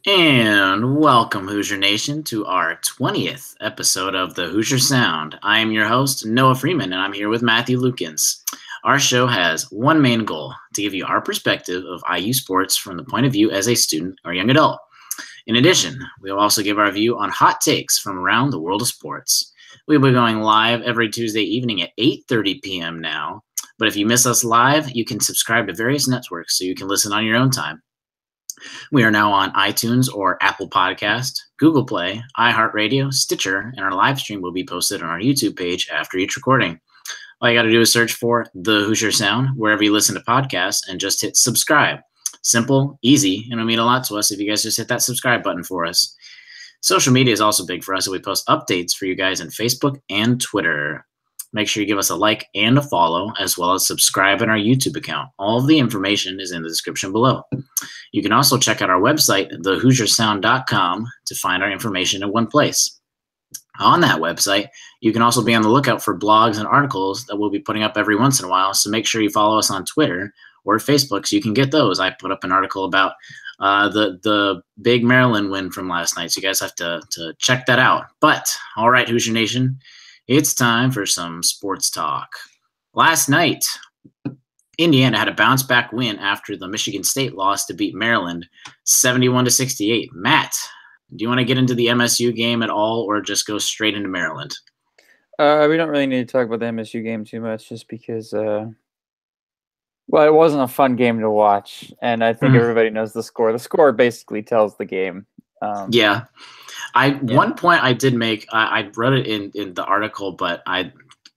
And welcome, Hoosier Nation, to our 20th episode of the Hoosier Sound. I am your host, Noah Freeman, and I'm here with Matthew Lukens. Our show has one main goal: to give you our perspective of IU sports from the point of view as a student or young adult. In addition, we will also give our view on hot takes from around the world of sports. We'll be going live every Tuesday evening at 8:30 p.m. now, but if you miss us live, you can subscribe to various networks so you can listen on your own time. We are now on iTunes or Apple Podcast, Google Play, iHeartRadio, Stitcher, and our live stream will be posted on our YouTube page after each recording. All you got to do is search for The Hoosier Sound wherever you listen to podcasts and just hit subscribe. Simple, easy, and it'll mean a lot to us if you guys just hit that subscribe button for us. Social media is also big for us, so we post updates for you guys on Facebook and Twitter. Make sure you give us a like and a follow, as well as subscribe on our YouTube account. All of the information is in the description below. You can also check out our website, thehoosiersound.com, to find our information in one place. On that website, you can also be on the lookout for blogs and articles that we'll be putting up every once in a while, so make sure you follow us on Twitter or Facebook so you can get those. I put up an article about the big Maryland win from last night, so you guys have to check that out. But, all right, Hoosier Nation, it's time for some sports talk. Last night, Indiana had a bounce-back win after the Michigan State loss to beat Maryland 71-68. Matt, do you want to get into the MSU game at all or just go straight into Maryland? We don't really need to talk about the MSU game too much just because, it wasn't a fun game to watch, and I think everybody knows the score. The score basically tells the game. One point I did make, I wrote it in the article, but I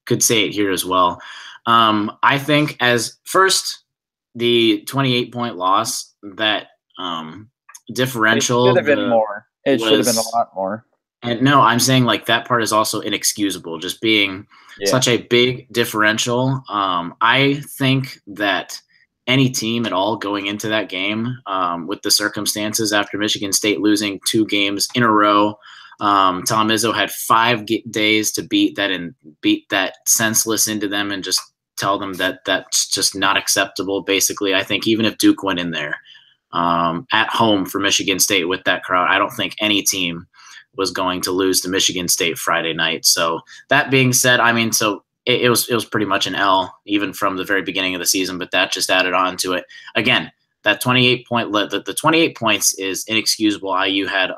could say it here as well. I think as first, the 28-point loss, that differential. It should have been more. It should have been a lot more. And no, I'm saying like that part is also inexcusable, just being such a big differential. I think that any team at all going into that game with the circumstances after Michigan State losing 2 games in a row, Tom Izzo had 5 days to beat that senseless into them and just tell them that that's just not acceptable. Basically, I think even if Duke went in there at home for Michigan State with that crowd, I don't think any team was going to lose to Michigan State Friday night. So that being said, I mean, so it was pretty much an L even from the very beginning of the season, but that just added on to it. Again, that 28 points is inexcusable. IU had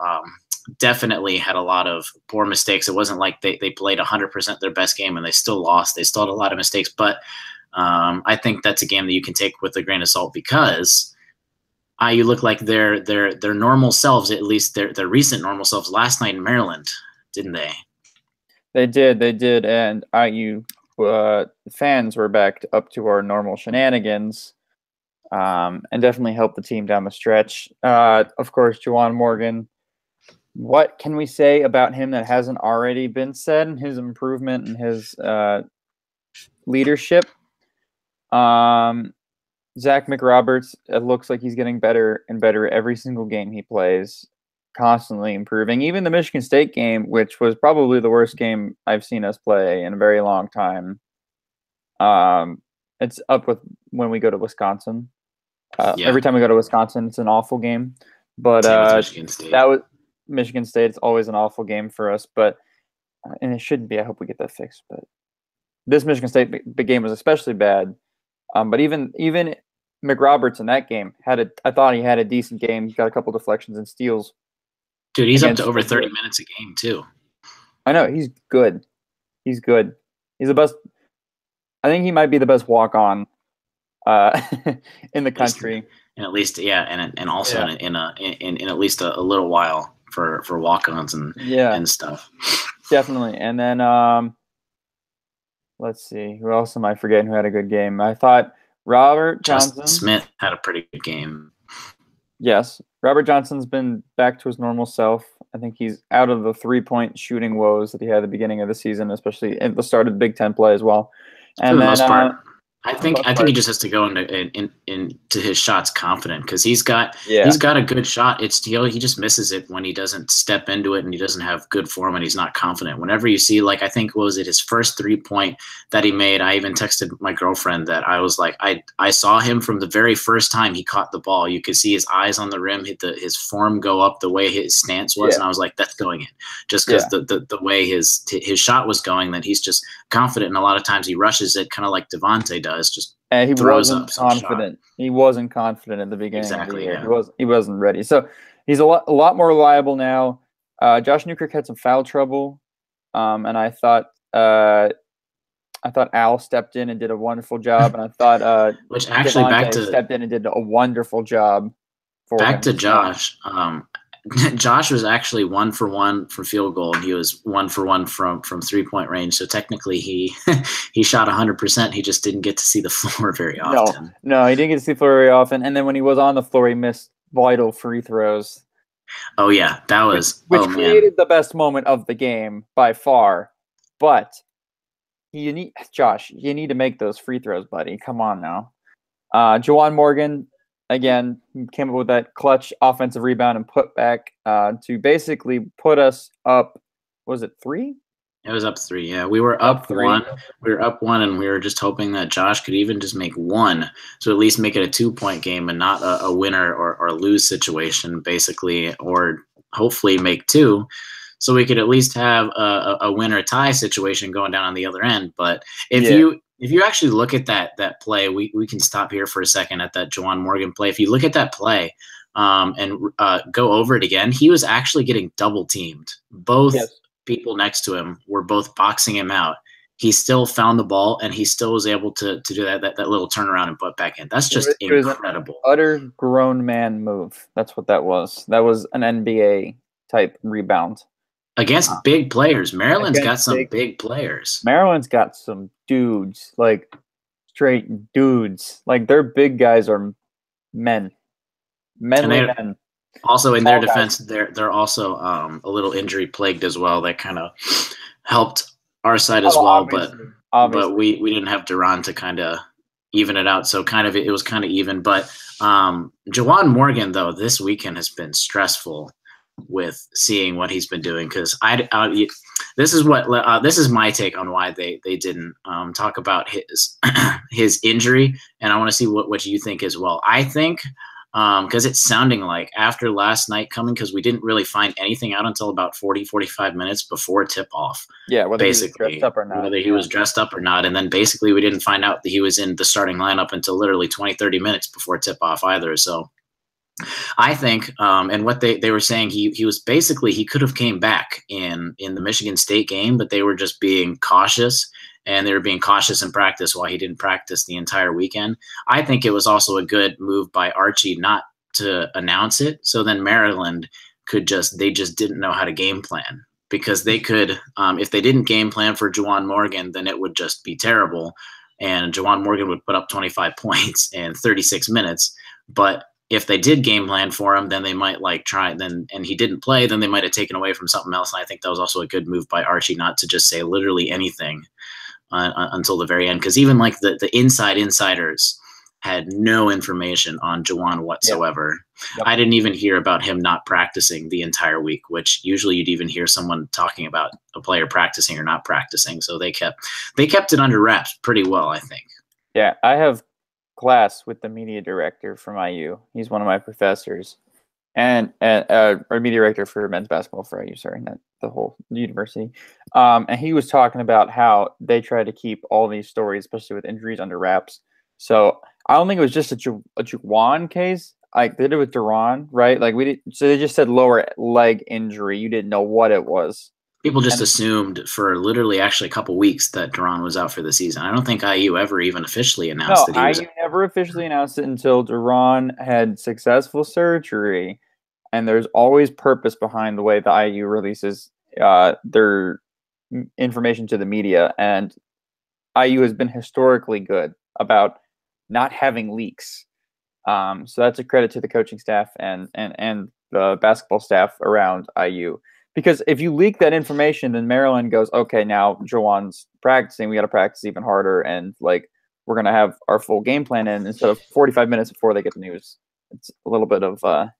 definitely had a lot of poor mistakes. It wasn't like they played 100% their best game and they still lost. They still had a lot of mistakes, but I think that's a game that you can take with a grain of salt because IU looked like their normal selves, at least their recent normal selves last night in Maryland, didn't they? They did, and IU fans were back up to our normal shenanigans, and definitely helped the team down the stretch. Of course, Juwan Morgan. What can we say about him that hasn't already been said? His improvement and his leadership. Zach McRoberts, it looks like he's getting better and better every single game he plays, constantly improving. Even the Michigan State game, which was probably the worst game I've seen us play in a very long time. It's up with when we go to Wisconsin. Every time we go to Wisconsin, it's an awful game. But that was Michigan State. It's always an awful game for us, but and it shouldn't be. I hope we get that fixed. But this Michigan State game was especially bad. But even McRoberts in that game I thought he had a decent game. He got a couple deflections and steals. Dude, he's up to over 30 minutes a game too. I know, he's good. He's good. He's the best. I think he might be the best walk-on in the country. And at least, and also in at least a little while for walk-ons and stuff. Definitely. And then let's see, who else am I forgetting who had a good game? I thought Robert Johnson. Justin Smith had a pretty good game. Yes. Robert Johnson's been back to his normal self. I think he's out of the 3-point shooting woes that he had at the beginning of the season, especially at the start of the Big Ten play as well. And for the most part. I think he just has to go into his shots confident because he's got a good shot. He just misses it when he doesn't step into it and he doesn't have good form and he's not confident. Whenever you see, like, I think, what was it, his first 3-point that he made, I even texted my girlfriend that I was like, I saw him from the very first time he caught the ball. You could see his eyes on the rim, his form go up the way his stance was, and I was like, that's going in. Just because the way his shot was going, that he's just confident, and a lot of times he rushes it, kind of like Devontae does. And he wasn't confident. He wasn't confident at the beginning of the year. Yeah. He wasn't ready. So he's a lot more reliable now. Josh Newkirk had some foul trouble, and I thought Al stepped in and did a wonderful job, and I thought which actually Devontae stepped in and did a wonderful job. Back to Josh. Josh was actually 1 for 1 for field goal, and he was 1 for 1 from 3-point range. So technically, he shot 100%. He just didn't get to see the floor very often. No, he didn't get to see the floor very often. And then when he was on the floor, he missed vital free throws. Oh yeah, that was which created the best moment of the game by far. But Josh, you need to make those free throws, buddy. Come on now. Juwan Morgan, again, came up with that clutch offensive rebound and put back to basically put us up. Was it 3? It was up 3. Yeah, we were up 1. We were up 1, and we were just hoping that Josh could even just make 1, so at least make it a 2-point game and not a winner or lose situation, basically, or hopefully make 2, so we could at least have a winner tie situation going down on the other end. But if you actually look at that play, we can stop here for a second at that Juwan Morgan play. If you look at that play and go over it again, he was actually getting double teamed. Both people next to him were both boxing him out. He still found the ball, and he still was able to do that little turnaround and put back in. That's just incredible. Utter grown man move. That's what that was. That was an NBA type rebound. Against big players. Maryland's got some big players. Maryland's got some dudes, like straight dudes. Like, their big guys are men. Men. Also, in their defense, they're also a little injury plagued as well. That kind of helped our side as well. Obviously. But we didn't have Duran to kind of even it out. So it was kind of even. But Juwan Morgan, though, this weekend has been stressful with seeing what he's been doing, because this is my take on why they didn't talk about his injury, and I want to see what you think as well. I think because it's sounding like after last night coming, because we didn't really find anything out until about 40-45 minutes before tip-off. Yeah, whether basically, he was dressed up or not. Whether he was dressed up or not, and then basically we didn't find out that he was in the starting lineup until literally 20-30 minutes before tip-off either. So I think, and what they were saying, he was basically, he could have came back in the Michigan State game, but they were just being cautious, and they were being cautious in practice while he didn't practice the entire weekend. I think it was also a good move by Archie not to announce it, so then Maryland they just didn't know how to game plan, because they could, if they didn't game plan for Juwan Morgan, then it would just be terrible, and Juwan Morgan would put up 25 points in 36 minutes, but if they did game plan for him, then they might and he didn't play, then they might have taken away from something else. And I think that was also a good move by Archie not to just say literally anything until the very end. Because even like the insiders had no information on Juwan whatsoever. Yep. I didn't even hear about him not practicing the entire week, which usually you'd even hear someone talking about a player practicing or not practicing. So they kept it under wraps pretty well, I think. Yeah, I have class with the media director from IU. He's one of my professors, and or media director for men's basketball for IU. Sorry, not the whole university. And he was talking about how they try to keep all these stories, especially with injuries, under wraps. So I don't think it was just a Juwan case. Like they did with Duran, right? Like so they just said lower leg injury. You didn't know what it was. People just assumed for literally actually a couple weeks that Duran was out for the season. I don't think IU ever even officially announced that he was. IU never officially announced it until Duran had successful surgery. And there's always purpose behind the way the IU releases their information to the media. And IU has been historically good about not having leaks. So that's a credit to the coaching staff and the basketball staff around IU. Because if you leak that information, then Maryland goes, okay, now Juwan's practicing. We got to practice even harder. And like we're going to have our full game plan in instead of 45 minutes before they get the news. It's a little bit of a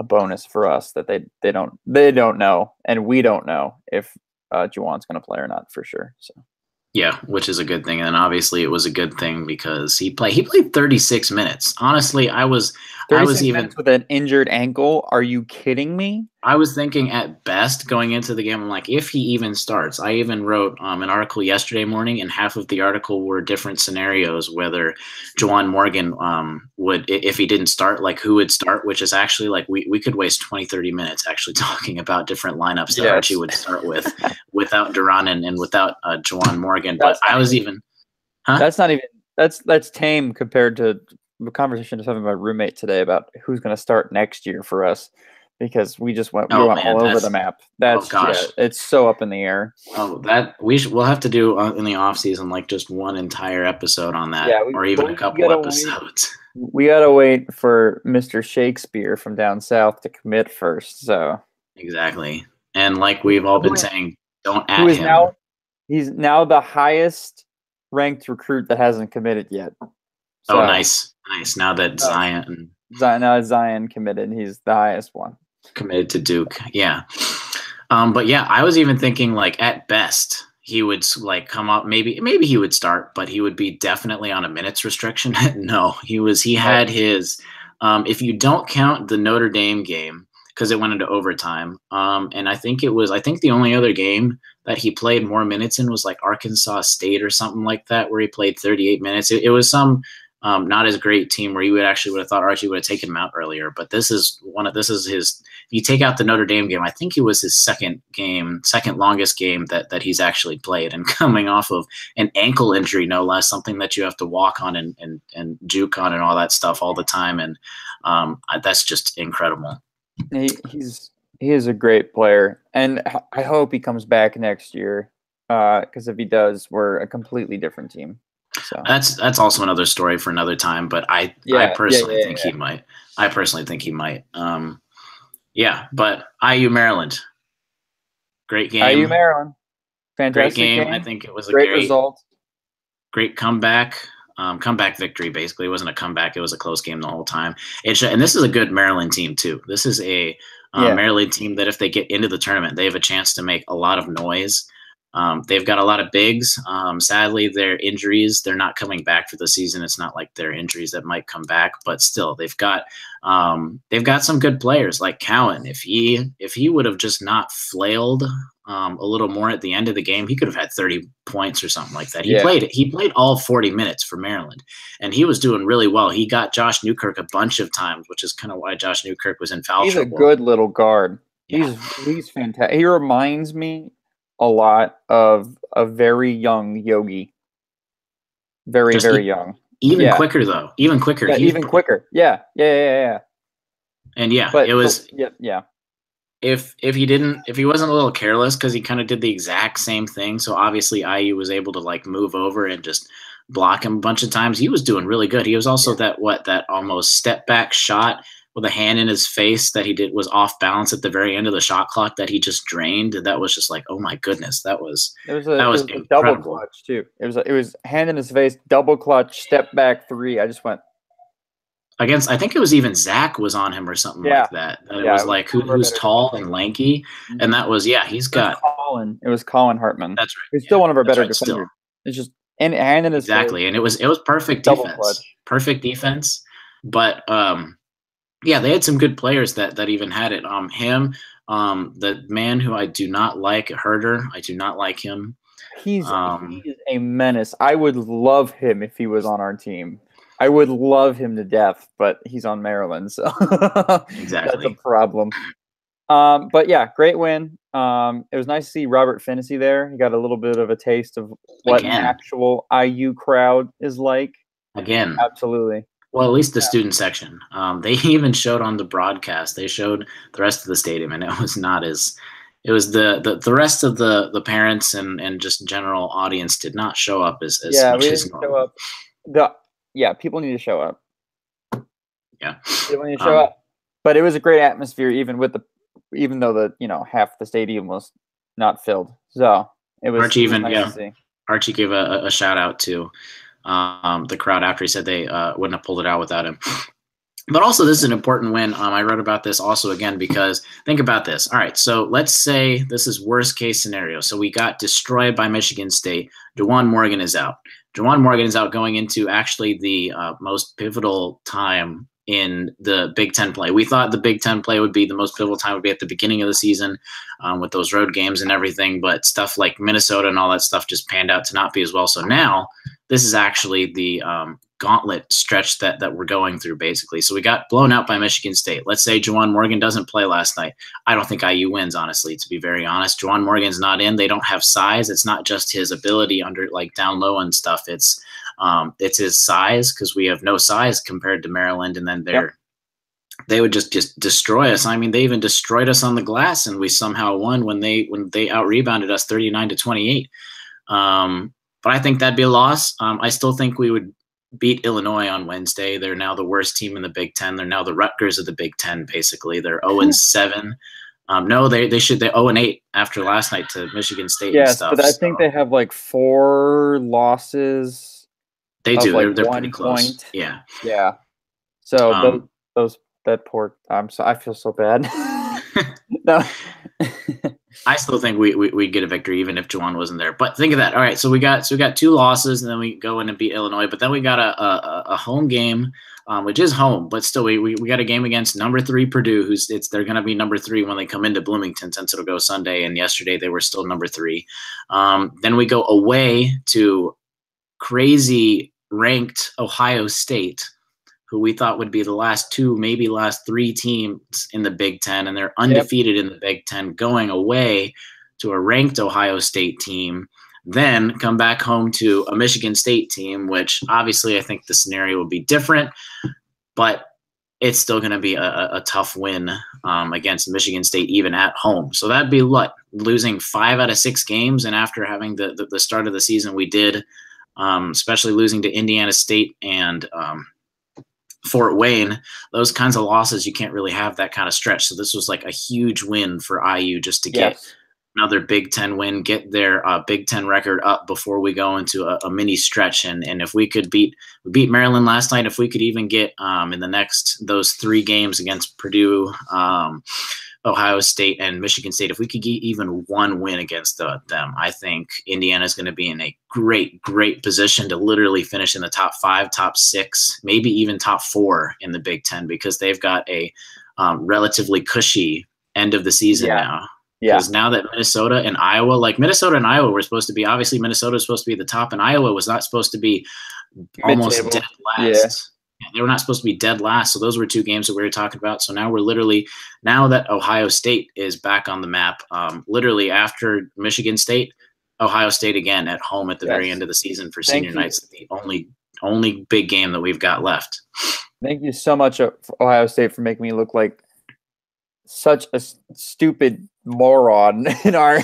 bonus for us that they don't know, and we don't know if Juwan's going to play or not for sure. So. Yeah, which is a good thing, and obviously it was a good thing because he played 36 minutes. Honestly, I was even with an injured ankle. Are you kidding me? I was thinking at best going into the game, I'm like, if he even starts. I even wrote an article yesterday morning, and half of the article were different scenarios whether Juwan Morgan would, if he didn't start, like who would start, which is actually like we could waste 20, 30 minutes actually talking about different lineups that Archie would start with without Duran and without Juwan Morgan. But I was even that's not even that's tame compared to the conversation I was having with my roommate today about who's going to start next year for us. Because we went all over the map. That's it's so up in the air. Oh, that we'll have to do in the off season, like just one entire episode on that, or even a couple episodes. We gotta wait for Mr. Shakespeare from down south to commit first. So exactly, and like we've all been saying, don't at him. He's now the highest ranked recruit that hasn't committed yet. So, nice. Now that Zion committed, he's the highest one. Committed to Duke, yeah. But yeah, I was even thinking like at best he would like come up. Maybe he would start, but he would be definitely on a minutes restriction. No, he had his. If you don't count the Notre Dame game because it went into overtime, and I think the only other game that he played more minutes in was like Arkansas State or something like that, where he played 38 minutes. It was some. Not as great team where you would have thought Archie would have taken him out earlier, but this is his. If you take out the Notre Dame game, I think it was his second longest game that he's actually played, and coming off of an ankle injury, no less, something that you have to walk on and juke on and all that stuff all the time, and that's just incredible. He is a great player, and I hope he comes back next year because if he does, we're a completely different team. So that's also another story for another time, but I personally think he might. I personally think he might. But IU Maryland, great game. IU Maryland, fantastic game. I think it was a great result. Great comeback. Comeback victory. Basically, it wasn't a comeback. It was a close game the whole time. And this is a good Maryland team too. This is a Maryland team that if they get into the tournament, they have a chance to make a lot of noise. They've got a lot of bigs. Sadly, their injuries, they're not coming back for the season. It's not like they're injuries that might come back, but still they've got some good players like Cowan. If he would have just not flailed a little more at the end of the game, he could have had 30 points or something like that. He played all 40 minutes for Maryland, and he was doing really well. He got Josh Newkirk a bunch of times, which is kind of why Josh Newkirk was in foul trouble. He's a good little guard. Yeah. He's fantastic. He reminds me a lot of a very young Yogi. Very young. Even quicker though. Even quicker. Yeah, even quicker. Yeah. And If he wasn't a little careless, because he kind of did the exact same thing. So obviously IU was able to like move over and just block him a bunch of times. He was doing really good. He was also that almost step back shot with a hand in his face that he did was off balance at the very end of the shot clock that he just drained. That was just like, oh my goodness, that was a double clutch too. It was hand in his face, double clutch, step back three. I just went against. I think it was even Zach was on him or something like that. And it was like who's tall and lanky, and that was he's got Colin. It was Colin Hartman. That's right. He's still one of our better defenders. Still. It's just and hand in his face. And it was perfect defense. Perfect defense, but they had some good players that even had it. The man who I do not like, Herder. I do not like him. He's a menace. I would love him if he was on our team. I would love him to death, but he's on Maryland, so exactly that's a problem. But yeah, great win. It was nice to see Robert Finney there. He got a little bit of a taste of what an actual IU crowd is like. Again, absolutely. Well, at least the student section. They even showed on the broadcast. They showed the rest of the stadium, and it was not as. It was the rest of the parents and just general audience did not show up as much as normal. People need to show up. Yeah, people need to show up. But it was a great atmosphere, even though half the stadium was not filled. So it was Archie nice to see. Archie gave a shout out to the crowd after he said they wouldn't have pulled it out without him. But also, this is an important win. I wrote about this also again because think about this. All right, so let's say this is worst case scenario. So we got destroyed by Michigan State. Juwan Morgan is out. Juwan Morgan is out going into actually the most pivotal time in the Big Ten play. We thought the Big Ten play would be the most pivotal time would be at the beginning of the season with those road games and everything, but stuff like Minnesota and all that stuff just panned out to not be as well. So now this is actually the gauntlet stretch that we're going through, basically. So we got blown out by Michigan State. Let's say Juwan Morgan doesn't play last night. I don't think IU wins, honestly, to be very honest. Juwan Morgan's not in. They don't have size. It's not just his ability under like down low and stuff. It's his size, because we have no size compared to Maryland, and then they would just destroy us. I mean, they even destroyed us on the glass, and we somehow won when they out rebounded us 39-28. But I think that'd be a loss. I still think we would beat Illinois on Wednesday. They're now the worst team in the Big Ten. They're now the Rutgers of the Big Ten, basically. They're 0-7. No, they should. They're 0-8 after last night to Michigan State. Yes, and stuff, but I think they have like 4 losses. They do. Like they're pretty close. Yeah. Yeah. So that poor. I feel so bad. No. I still think we'd get a victory even if Juwan wasn't there. But think of that. All right, so we got 2 losses, and then we go in and beat Illinois. But then we got a home game, which is home, but still we got a game against number 3 Purdue, they're going to be number 3 when they come into Bloomington, since it'll go Sunday. And yesterday they were still number 3. Then we go away to crazy ranked Ohio State, who we thought would be the last 2, maybe last 3 teams in the Big Ten, and they're undefeated in the Big Ten, going away to a ranked Ohio State team, then come back home to a Michigan State team, which obviously I think the scenario will be different, but it's still going to be a tough win against Michigan State, even at home. So that'd be losing 5 out of 6 games, and after having the start of the season we did, especially losing to Indiana State and Fort Wayne, those kinds of losses, you can't really have that kind of stretch. So this was like a huge win for IU just to get another Big Ten win, get their Big Ten record up before we go into a mini stretch. And if we could beat Maryland last night, if we could even get in the next those 3 games against Purdue, Ohio State, and Michigan State, if we could get even 1 win against them, I think Indiana is going to be in a great position to literally finish in the top 5, top 6, maybe even top 4 in the Big Ten, because they've got a relatively cushy end of the season now. Because now that Minnesota and Iowa were supposed to be, obviously Minnesota was supposed to be the top, and Iowa was not supposed to be almost dead last. They were not supposed to be dead last. So those were 2 games that we were talking about. So now now that Ohio State is back on the map, literally after Michigan State, Ohio State again at home at the very end of the season for senior nights, the only big game that we've got left. Thank you so much, Ohio State, for making me look like such a stupid moron in our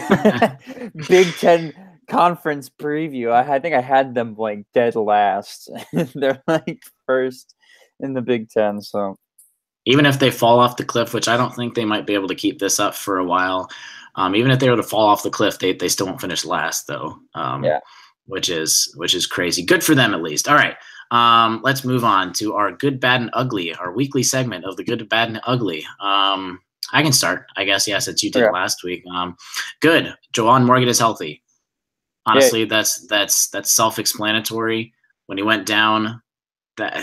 Big Ten conference preview. I think I had them like dead last. They're like first in the Big Ten. So even if they fall off the cliff, which I don't think they might be able to keep this up for a while, even if they were to fall off the cliff, they still won't finish last though. Which is crazy. Good for them at least. All right. Let's move on to our good, bad, and ugly, our weekly segment of the good, bad, and ugly. I can start, I guess. Yeah, since you did last week. Good. Juwan Morgan is healthy. Honestly, that's self-explanatory. When he went down, that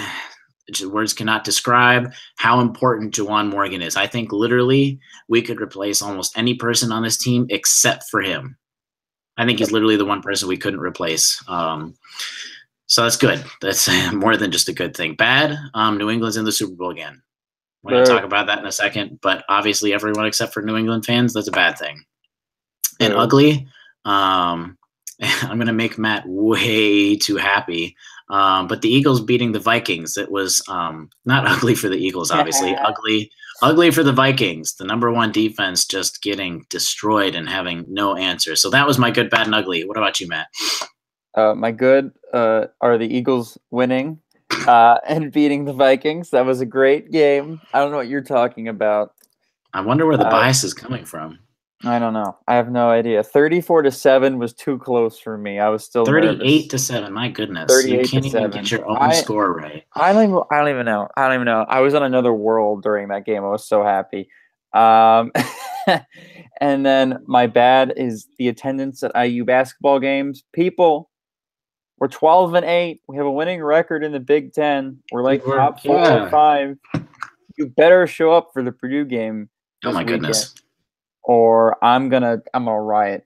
words cannot describe how important Juwan Morgan is. I think literally we could replace almost any person on this team except for him. I think he's literally the one person we couldn't replace. So that's good. That's more than just a good thing. Bad, New England's in the Super Bowl again. We're going to talk about that in a second, but obviously everyone except for New England fans, that's a bad thing. And ugly, I'm going to make Matt way too happy. But the Eagles beating the Vikings, it was not ugly for the Eagles, obviously. Ugly for the Vikings. The number 1 defense just getting destroyed and having no answer. So that was my good, bad, and ugly. What about you, Matt? My good are the Eagles winning and beating the Vikings. That was a great game. I don't know what you're talking about. I wonder where the bias is coming from. I don't know. I have no idea. 34-7 was too close for me. I was still 38-7. My goodness, you can't even get your own score right. I don't even know. I was on another world during that game. I was so happy. And then my bad is the attendance at IU basketball games. People, we're 12-8. We have a winning record in the Big Ten. We're like top 4 or 5. You better show up for the Purdue game this weekend. Goodness. Or I'm gonna riot.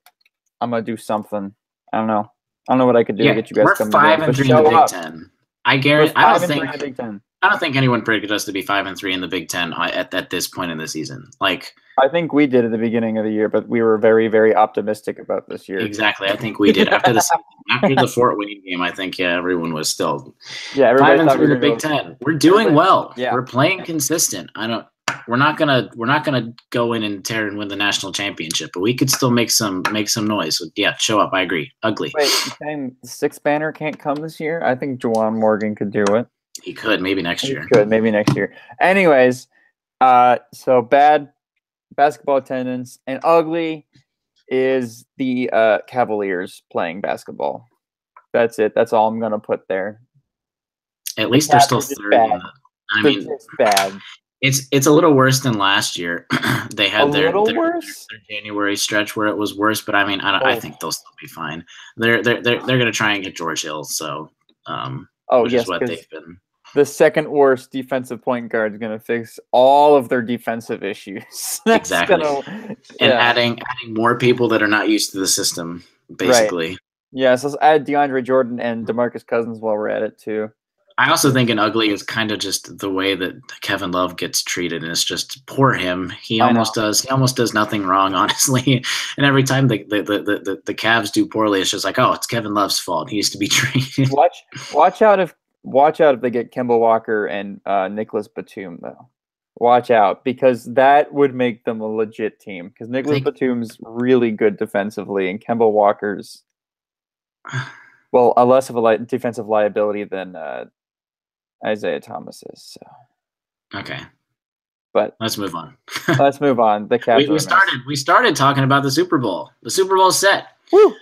I'm gonna do something. I don't know what I could do to get you guys coming. We're 5-3 in the Big Ten. I guarantee. I don't think anyone predicted us to be 5-3 in the Big Ten at this point in the season. Like, I think we did at the beginning of the year, but we were very, very optimistic about this year. Exactly, I think we did after the Fort Wayne game. I think everyone was still 5-3 in the Big Ten. We're doing well. Yeah. We're playing consistent. We're not gonna go in and tear and win the national championship, but we could still make some noise. So, yeah, show up. I agree. Ugly. Wait, you're saying the Sixth Banner can't come this year? I think Juwan Morgan could do it. He could maybe next year. Anyways, so bad basketball attendance and ugly is the Cavaliers playing basketball. That's it. That's all I'm gonna put there. At least they're still third. It's bad. It's a little worse than last year. They had their January stretch where it was worse, but I think they'll still be fine. They're gonna try and get George Hill, so which is what they've been. The second worst defensive point guard is going to fix all of their defensive issues. Exactly. Adding more people that are not used to the system, basically. Right. Yeah, so let's add DeAndre Jordan and DeMarcus Cousins while we're at it, too. I also think an ugly is kind of just the way that Kevin Love gets treated, and it's just poor him. He almost does nothing wrong, honestly. And every time the Cavs do poorly, it's just like, oh, it's Kevin Love's fault. He used to be treated. Watch out if they get Kemba Walker and Nicholas Batum, though. Watch out, because that would make them a legit team. Because Nicholas Batum's really good defensively, and Kemba Walker's less of a defensive liability than Isaiah Thomas is. So. Okay, but let's move on. The Cavs. We started talking about the Super Bowl. The Super Bowl set. Woo!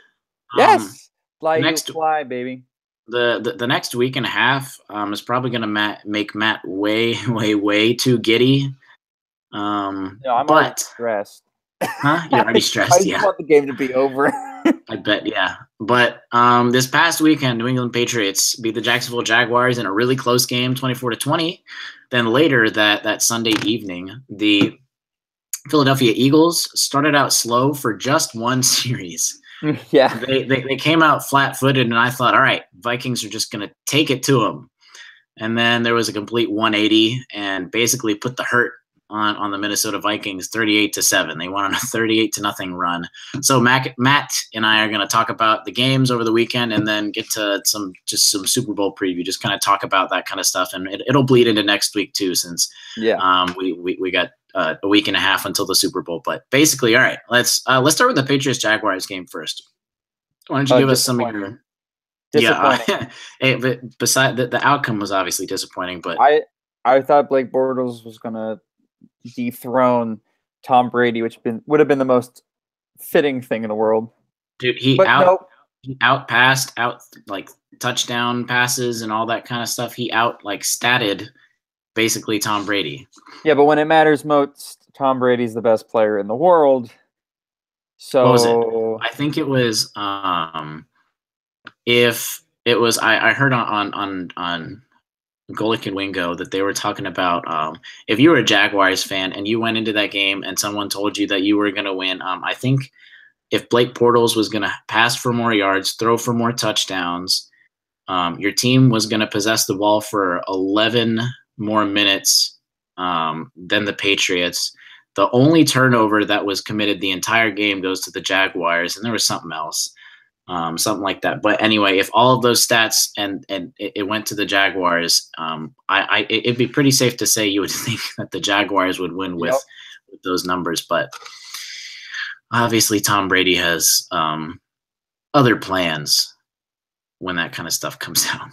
Yes, fly, baby. The next week and a half is probably going to make Matt way, way, way too giddy. I'm already stressed. Huh? You're already stressed. I just want the game to be over. I bet, yeah. But this past weekend, New England Patriots beat the Jacksonville Jaguars in a really close game, 24-20. Then later that Sunday evening, the Philadelphia Eagles started out slow for just one series. Yeah, they came out flat-footed, and I thought, all right, Vikings are just going to take it to them. And then there was a complete 180 and basically put the hurt on the Minnesota Vikings 38-7. They went on a 38-0 run. So Matt and I are going to talk about the games over the weekend and then get to some Super Bowl preview, just kind of talk about that kind of stuff. And it'll bleed into next week too, since we got a week and a half until the Super Bowl. But basically, all right, let's start with the Patriots Jaguars game first. Why don't you give us some of your? Yeah, but beside the outcome was obviously disappointing, but I thought Blake Bortles was gonna dethrone Tom Brady, which would have been the most fitting thing in the world. Dude, he outpassed like touchdown passes and all that kind of stuff. He statted basically Tom Brady. Yeah, but when it matters most, Tom Brady's the best player in the world. So what was it? I think it was if it was I heard on Golic and Wingo that they were talking about if you were a Jaguars fan and you went into that game and someone told you that you were going to win, I think if Blake Bortles was going to pass for more yards, throw for more touchdowns, your team was going to possess the ball for 11 more minutes than the Patriots. The only turnover that was committed the entire game goes to the Jaguars, and there was something else. Something like that. But anyway, if all of those stats and it went to the Jaguars, it'd be pretty safe to say you would think that the Jaguars would win with those numbers. But obviously, Tom Brady has other plans when that kind of stuff comes out.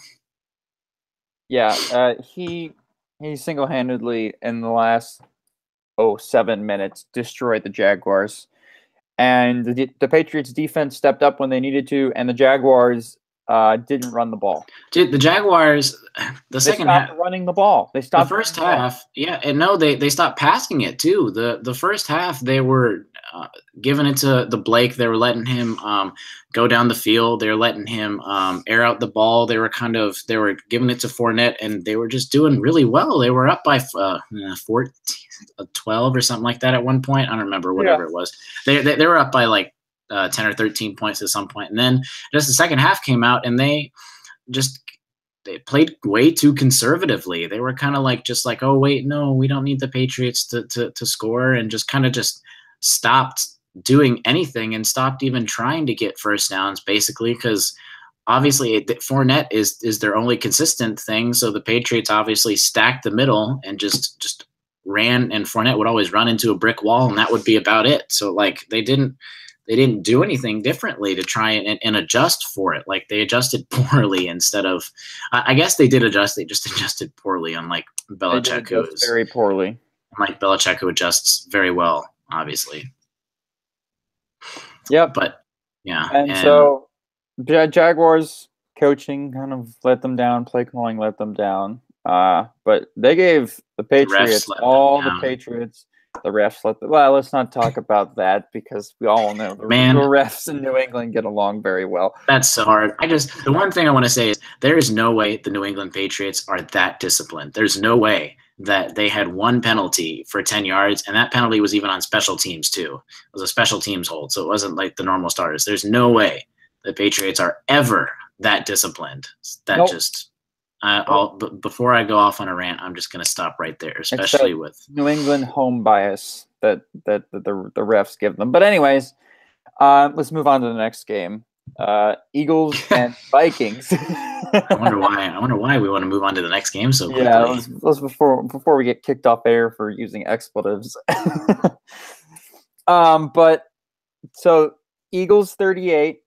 Yeah, he single-handedly in the last 7 minutes destroyed the Jaguars. and the Patriots defense stepped up when they needed to, and the Jaguars didn't run the ball. Dude, the Jaguars, the second half running the ball. They stopped the first half. Yeah, and no, they stopped passing it too. The first half they were giving it to the Blake. They were letting him go down the field. They were letting him air out the ball. They were giving it to Fournette, and they were just doing really well. They were up by 14, 12 or something like that at one point. I don't remember, whatever it was. They were up by like 10 or 13 points at some point. And then just the second half came out, and they played way too conservatively. They were kind of like, oh, wait, no, we don't need the Patriots to score, and just kind of just stopped doing anything and stopped even trying to get first downs, basically, because obviously Fournette is their only consistent thing. So the Patriots obviously stacked the middle and just ran, and Fournette would always run into a brick wall, and that would be about it. So like they didn't do anything differently to try and adjust for it. Like they adjusted poorly instead of, I guess they did adjust. They just adjusted poorly, unlike Belichick, who is very poorly. Unlike Belichick, who adjusts very well, obviously. Yep. But yeah. And so Jaguars coaching kind of let them down, play calling let them down. But they gave the Patriots the Patriots. The refs let's not talk about that, because we all know the refs in New England get along very well. That's so hard. The one thing I want to say is there is no way the New England Patriots are that disciplined. There's no way that they had one penalty for 10 yards, and that penalty was even on special teams too. It was a special teams hold, so it wasn't like the normal starters. There's no way the Patriots are ever that disciplined. Before I go off on a rant, I'm just going to stop right there, especially with New England home bias that the refs give them. But anyways, let's move on to the next game. Eagles and Vikings. I wonder why we want to move on to the next game so quickly. Yeah, let's before we get kicked off air for using expletives. But so Eagles 38,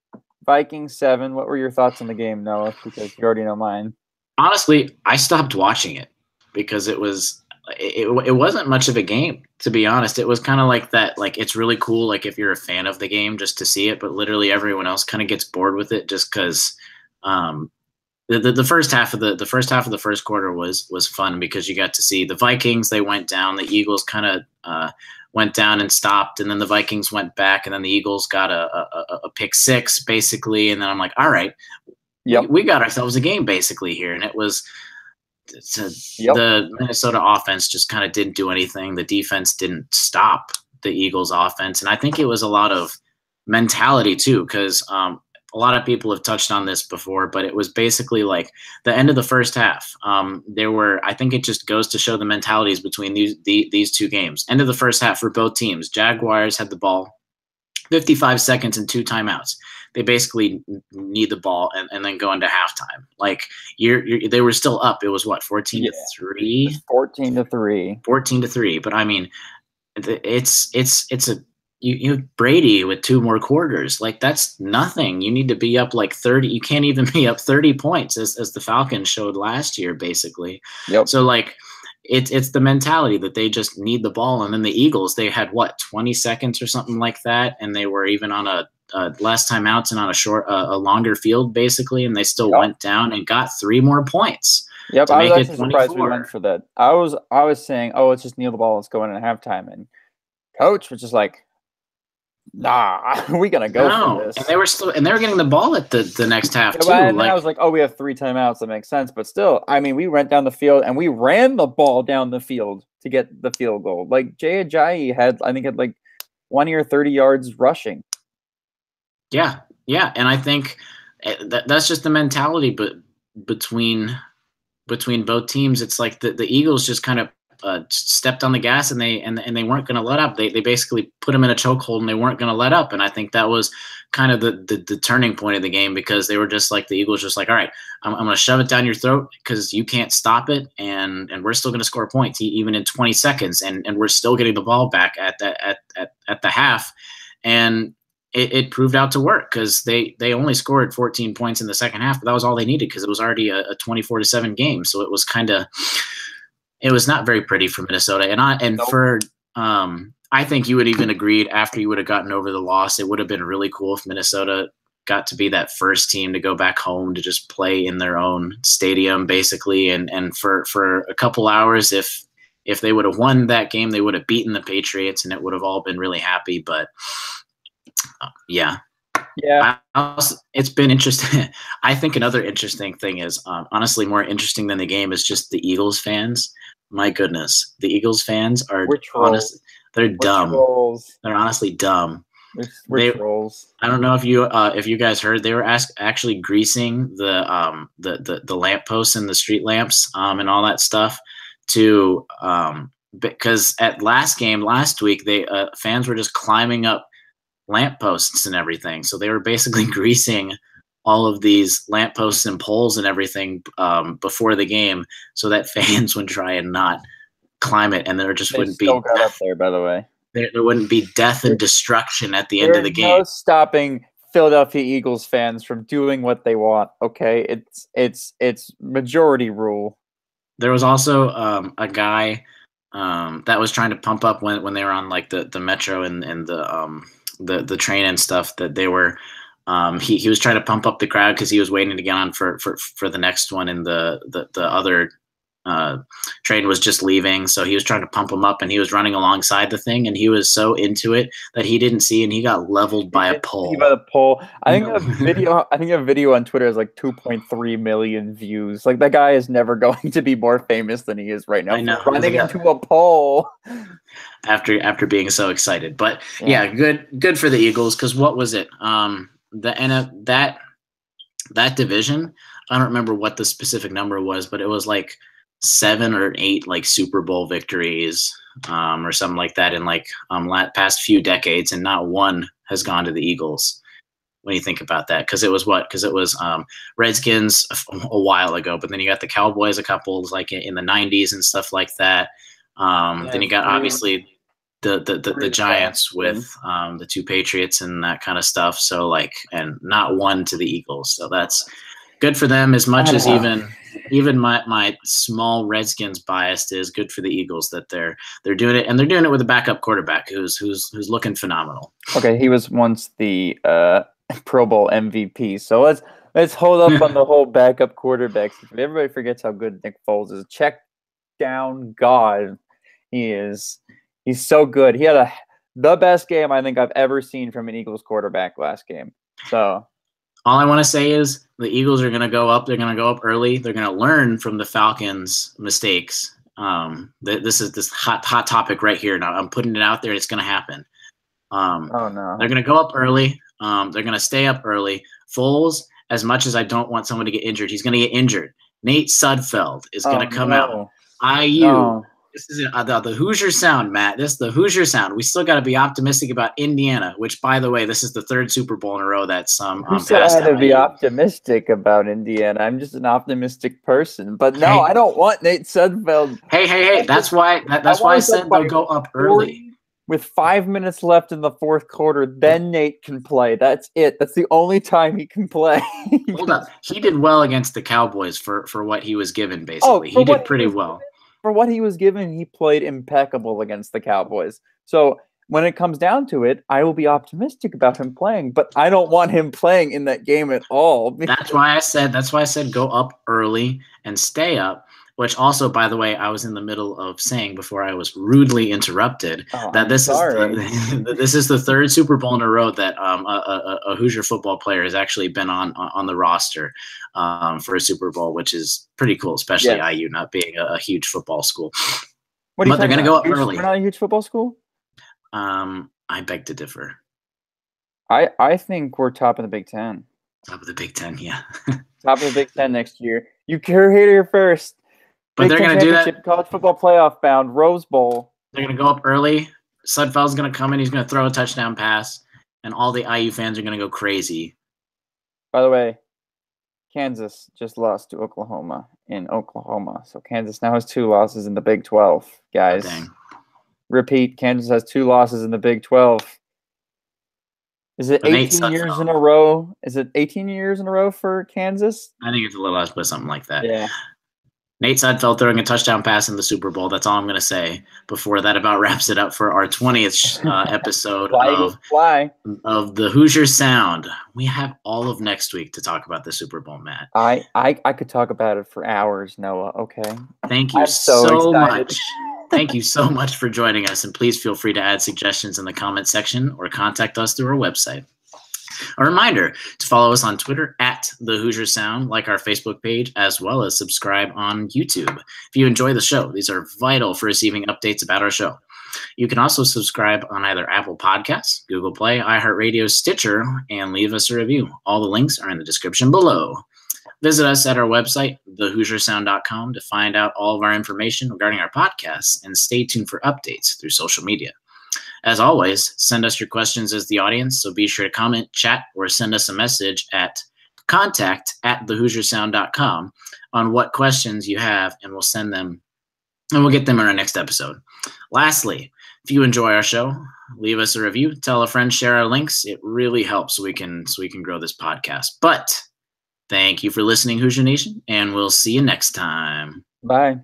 Vikings 7. What were your thoughts on the game, Noah? Because you already know mine. Honestly, I stopped watching it because it wasn't much of a game, to be honest. It was kind of like that. Like, it's really cool, like if you're a fan of the game, just to see it, but literally everyone else kind of gets bored with it just because the first half of the first quarter was fun because you got to see the Vikings. They went down. The Eagles kind of went down and stopped, and then the Vikings went back, and then the Eagles got a pick six basically, and then I'm like, all right. Yep. We got ourselves a game basically here, and the Minnesota offense just kind of didn't do anything. The defense didn't stop the Eagles offense, and I think it was a lot of mentality too, because a lot of people have touched on this before, but it was basically like the end of the first half. I think it just goes to show the mentalities between these two games. End of the first half for both teams. Jaguars had the ball, 55 seconds and 2 timeouts. They basically need the ball and then go into halftime. Like they were still up. It was what, 14-3? 14-3. 14-3. But I mean, you have Brady with 2 more quarters. Like, that's nothing. You need to be up like 30. You can't even be up 30 points as the Falcons showed last year, basically. Yep. So like, it's the mentality that they just need the ball. And then the Eagles, they had 20 seconds or something like that, and they were even on a less timeouts and on a longer field basically, and they still went down and got 3 more points. Yep, I was actually surprised we went for that. I was saying, let's just kneel the ball, let's go in at halftime, and coach was just like, nah, we gotta go for this. And they were getting the ball at the next half too. And then I was like, we have 3 timeouts. That makes sense. But still, I mean, we went down the field and we ran the ball down the field to get the field goal. Like Jay Ajayi had like 20 or 30 yards rushing. Yeah, and I think that's just the mentality. But between both teams, it's like the Eagles just kind of stepped on the gas and they weren't going to let up. They basically put them in a chokehold and they weren't going to let up. And I think that was kind of the turning point of the game, because they were just like, the Eagles just like, all right, I'm going to shove it down your throat because you can't stop it, and we're still going to score points even in 20 seconds, and we're still getting the ball back at the half. And it proved out to work, because they only scored 14 points in the second half, but that was all they needed because it was already a 24-7 game. So it was not very pretty for Minnesota. And for I think you would even agreed after you would have gotten over the loss, it would have been really cool if Minnesota got to be that first team to go back home to just play in their own stadium, basically. And for a couple hours, if they would have won that game, they would have beaten the Patriots, and it would have all been really happy. But yeah. It's been interesting. I think another interesting thing is, honestly, more interesting than the game is just the Eagles fans. My goodness, the Eagles fans are honest. They're dumb. Trolls. They're honestly dumb. We're trolls. I don't know if you guys heard, they were actually greasing the lampposts and the street lamps and all that stuff to because at last week they fans were just climbing up lampposts and everything, so they were basically greasing all of these lampposts and poles and everything before the game, so that fans would try and not climb it, and there just wouldn't be got up there. By the way, there wouldn't be death and destruction at the end of the game. No stopping Philadelphia Eagles fans from doing what they want. Okay, it's majority rule. There was also a guy that was trying to pump up when they were on like the metro and the train and stuff, that they were he was trying to pump up the crowd because he was waiting to get on for the next one, and the other train was just leaving, so he was trying to pump him up, and he was running alongside the thing, and he was so into it that he didn't see, and he got leveled by a pole. I think a video on Twitter has like 2.3 million views. Like, that guy is never going to be more famous than he is right now. I know. Running into a pole after being so excited. But yeah, good for the Eagles, because what was it? That division, I don't remember what the specific number was, but it was like 7 or 8 like Super Bowl victories or something like that in like past few decades, and not one has gone to the Eagles. When you think about that, because it was Redskins a while ago, but then you got the Cowboys a couple like in the 90s and stuff like that. Then you got obviously the Giants with the 2 Patriots and that kind of stuff. So like, and not one to the Eagles. So that's good for them, as much as even my small Redskins bias is good for the Eagles that they're doing it, and they're doing it with a backup quarterback who's looking phenomenal. Okay, he was once the Pro Bowl MVP. So let's hold up on the whole backup quarterbacks. Everybody forgets how good Nick Foles is. Check down God. He's so good. He had the best game I think I've ever seen from an Eagles quarterback last game. So all I want to say is the Eagles are going to go up. They're going to go up early. They're going to learn from the Falcons' mistakes. This is this hot topic right here. Now I'm putting it out there. It's going to happen. Oh no! They're going to go up early. They're going to stay up early. Foles, as much as I don't want someone to get injured, he's going to get injured. Nate Sudfeld is going to come out. IU. No. This is the Hoosier Sound, Matt. This is the Hoosier Sound. We still got to be optimistic about Indiana, which, by the way, this is the 3rd Super Bowl in a row that's Who said I had to be optimistic about Indiana? I'm just an optimistic person. But no, I don't want Nate Sudfeld. Hey. That's why I said they'll go up early. With 5 minutes left in the 4th quarter, then Nate can play. That's it. That's the only time he can play. Hold up. He did well against the Cowboys for what he was given, basically. He did pretty well. For what he was given, he played impeccable against the Cowboys. So when it comes down to it, I will be optimistic about him playing, but I don't want him playing in that game at all. That's why I said go up early and stay up. Which also, by the way, I was in the middle of saying before I was rudely interrupted that this is the 3rd Super Bowl in a row that a Hoosier football player has actually been on the roster for a Super Bowl, which is pretty cool, especially IU not being a huge football school. But they're going to go up early. We're not a huge football school? I beg to differ. I think we're top of the Big Ten. Top of the Big Ten, yeah. Top of the Big Ten next year. You heard it here first. But they're going to do that. College football playoff bound, Rose Bowl. They're going to go up early. Sudfeld's going to come in. He's going to throw a touchdown pass, and all the IU fans are going to go crazy. By the way, Kansas just lost to Oklahoma in Oklahoma. So Kansas now has 2 losses in the Big 12, guys. Oh, repeat, Kansas has 2 losses in the Big 12. Is it 18 years in a row? Is it 18 years in a row for Kansas? I think it's a little less, but something like that. Yeah. Nate Sudfeld throwing a touchdown pass in the Super Bowl. That's all I'm going to say before that about wraps it up for our 20th episode of the Hoosier Sound. We have all of next week to talk about the Super Bowl, Matt. I could talk about it for hours, Noah, okay? Thank you so much. Thank you so much for joining us, and please feel free to add suggestions in the comment section or contact us through our website. A reminder to follow us on Twitter at The Hoosier Sound, like our Facebook page, as well as subscribe on YouTube. If you enjoy the show, these are vital for receiving updates about our show. You can also subscribe on either Apple Podcasts, Google Play, iHeartRadio, Stitcher, and leave us a review. All the links are in the description below. Visit us at our website, thehoosiersound.com, to find out all of our information regarding our podcasts, and stay tuned for updates through social media. As always, send us your questions as the audience, so be sure to comment, chat, or send us a message at contact@thehoosiersound.com on what questions you have, and we'll send them, and we'll get them in our next episode. Lastly, if you enjoy our show, leave us a review, tell a friend, share our links. It really helps so we can grow this podcast. But thank you for listening, Hoosier Nation, and we'll see you next time. Bye.